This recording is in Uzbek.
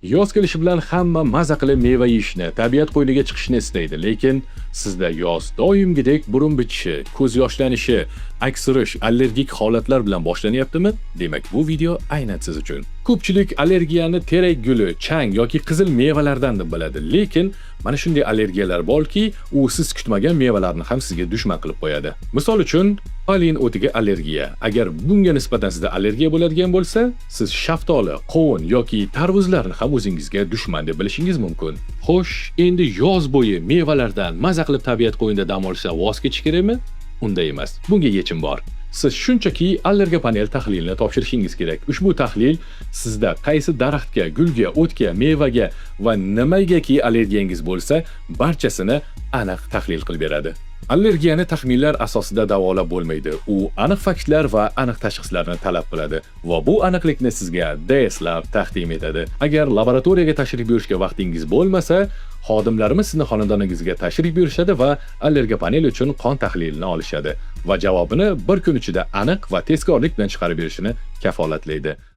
Yoz kelishi bilan hamma maza qilib meva yeyishni, tabiat qo'yniga chiqishni istaydi, lekin sizda yoz doimgidek burun bitishi, ko'z yoshlanishi, aksirish, allergik holatlar bilan boshlanyaptimi? Demak, bu video aynan siz uchun. Ko'pchilik allergiyani terak guli, chang yoki qizil mevalardan deb biladi, lekin mana shunday allergiyalar borki, u siz kutmagan mevalarni ham sizga dushman qilib qo'yadi. Misol uchun, polin o'tiga allergiya. Agar bunga nisbatan sizda allergiya bo'ladigan bo'lsa, siz shaftoli, qovun yoki tarvuzlarni ham o'zingizga dushman deb bilishingiz mumkin. Xo'sh, endi yoz bo'yi mevalardan maza qilib tabiat qo'yinida dam olishdan voz kechish kerakmi? Unday emas. Bunga yechim bor. Siz shunchaki allergiya panel tahlilini topshirishingiz kerak. Ushbu tahlil sizda qaysi daraxtga, gulga, o'tga, mevaga va nimagaki allergiyangiz bo'lsa, barchasini aniq tahlil qilib beradi. Allergiyani taxminlar asosida davolab bo'lmaydi. U aniq faktlar va aniq tashxislarni talab qiladi va bu aniqlikni sizga DS-lab taqdim etadi. Agar laboratoriyaga tashrif buyurishga vaqtingiz bo'lmasa, xodimlarimiz sizni xonadoningizga tashrif buyurishadi va allergiya paneli uchun qon tahlilini olishadi va javobini bir kun ichida aniq va tezkorlik bilan chiqarib berishini kafolatlaydi.